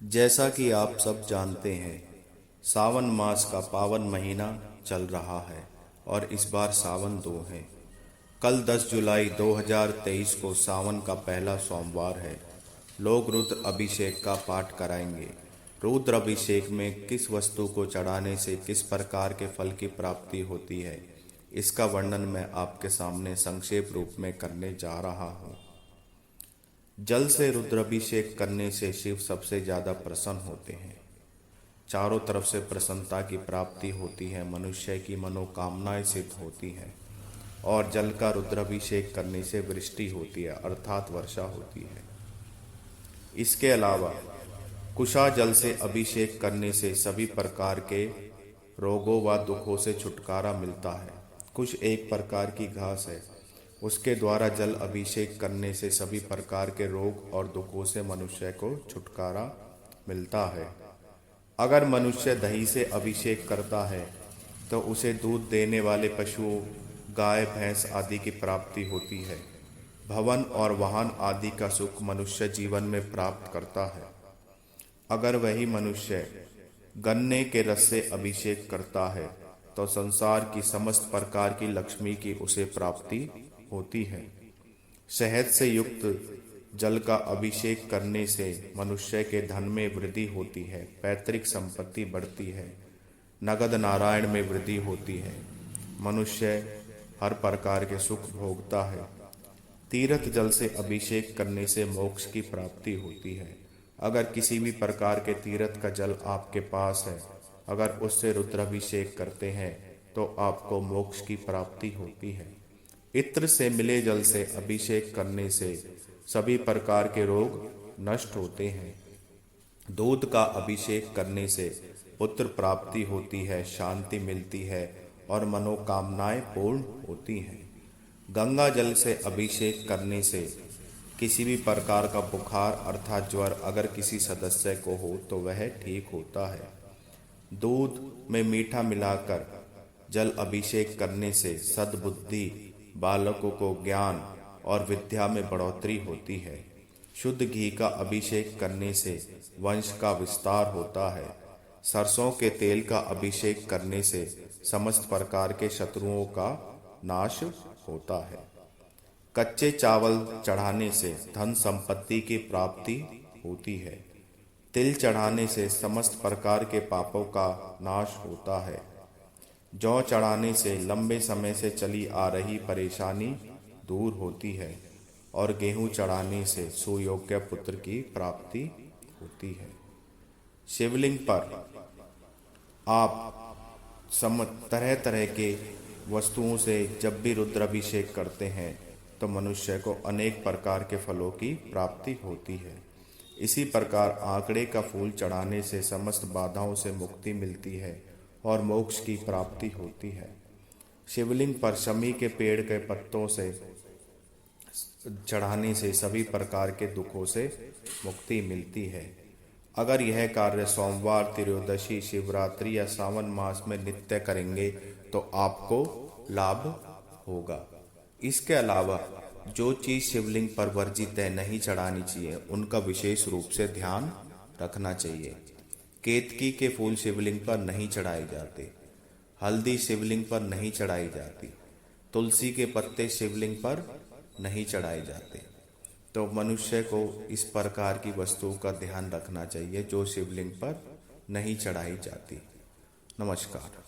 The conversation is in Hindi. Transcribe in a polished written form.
जैसा कि आप सब जानते हैं, सावन मास का पावन महीना चल रहा है और इस बार सावन 2 है। कल 10 जुलाई 2023 को सावन का पहला सोमवार है। लोग रुद्र अभिषेक का पाठ कराएंगे। रुद्र अभिषेक में किस वस्तु को चढ़ाने से किस प्रकार के फल की प्राप्ति होती है, इसका वर्णन मैं आपके सामने संक्षेप रूप में करने जा रहा हूँ। जल से रुद्राभिषेक करने से शिव सबसे ज्यादा प्रसन्न होते हैं। चारों तरफ से प्रसन्नता की प्राप्ति होती है, मनुष्य की मनोकामनाएं सिद्ध होती हैं और जल का रुद्राभिषेक करने से वृष्टि होती है अर्थात वर्षा होती है। इसके अलावा कुशा जल से अभिषेक करने से सभी प्रकार के रोगों व दुखों से छुटकारा मिलता है। कुश एक प्रकार की घास है, उसके द्वारा जल अभिषेक करने से सभी प्रकार के रोग और दुखों से मनुष्य को छुटकारा मिलता है। अगर मनुष्य दही से अभिषेक करता है तो उसे दूध देने वाले पशुओं, गाय भैंस आदि की प्राप्ति होती है। भवन और वाहन आदि का सुख मनुष्य जीवन में प्राप्त करता है। अगर वही मनुष्य गन्ने के रस से अभिषेक करता है तो संसार की समस्त प्रकार की लक्ष्मी की उसे प्राप्ति होती है। शहद से युक्त जल का अभिषेक करने से मनुष्य के धन में वृद्धि होती है, पैतृक संपत्ति बढ़ती है, नगद नारायण में वृद्धि होती है, मनुष्य हर प्रकार के सुख भोगता है। तीर्थ जल से अभिषेक करने से मोक्ष की प्राप्ति होती है। अगर किसी भी प्रकार के तीर्थ का जल आपके पास है, अगर उससे रुद्राभिषेक करते हैं तो आपको मोक्ष की प्राप्ति होती है। इत्र से मिले जल से अभिषेक करने से सभी प्रकार के रोग नष्ट होते हैं। दूध का अभिषेक करने से पुत्र प्राप्ति होती है, शांति मिलती है और मनोकामनाएं पूर्ण होती हैं। गंगा जल से अभिषेक करने से किसी भी प्रकार का बुखार अर्थात ज्वर अगर किसी सदस्य को हो तो वह ठीक होता है। दूध में मीठा मिलाकर जल अभिषेक करने से सद्बुद्धि, बालकों को ज्ञान और विद्या में बढ़ोतरी होती है। शुद्ध घी का अभिषेक करने से वंश का विस्तार होता है। सरसों के तेल का अभिषेक करने से समस्त प्रकार के शत्रुओं का नाश होता है। कच्चे चावल चढ़ाने से धन संपत्ति की प्राप्ति होती है। तिल चढ़ाने से समस्त प्रकार के पापों का नाश होता है। जौ चढ़ाने से लंबे समय से चली आ रही परेशानी दूर होती है और गेहूं चढ़ाने से सुयोग्य पुत्र की प्राप्ति होती है। शिवलिंग पर आप तरह तरह के वस्तुओं से जब भी रुद्राभिषेक करते हैं तो मनुष्य को अनेक प्रकार के फलों की प्राप्ति होती है। इसी प्रकार आंकड़े का फूल चढ़ाने से समस्त बाधाओं से मुक्ति मिलती है और मोक्ष की प्राप्ति होती है। शिवलिंग पर शमी के पेड़ के पत्तों से चढ़ाने से सभी प्रकार के दुखों से मुक्ति मिलती है। अगर यह कार्य सोमवार, त्रयोदशी, शिवरात्रि या सावन मास में नित्य करेंगे तो आपको लाभ होगा। इसके अलावा जो चीज शिवलिंग पर वर्जित है, नहीं चढ़ानी चाहिए, उनका विशेष रूप से ध्यान रखना चाहिए। केतकी के फूल शिवलिंग पर नहीं चढ़ाए जाते, हल्दी शिवलिंग पर नहीं चढ़ाई जाती, तुलसी के पत्ते शिवलिंग पर नहीं चढ़ाए जाते। तो मनुष्य को इस प्रकार की वस्तुओं का ध्यान रखना चाहिए जो शिवलिंग पर नहीं चढ़ाई जाती। नमस्कार।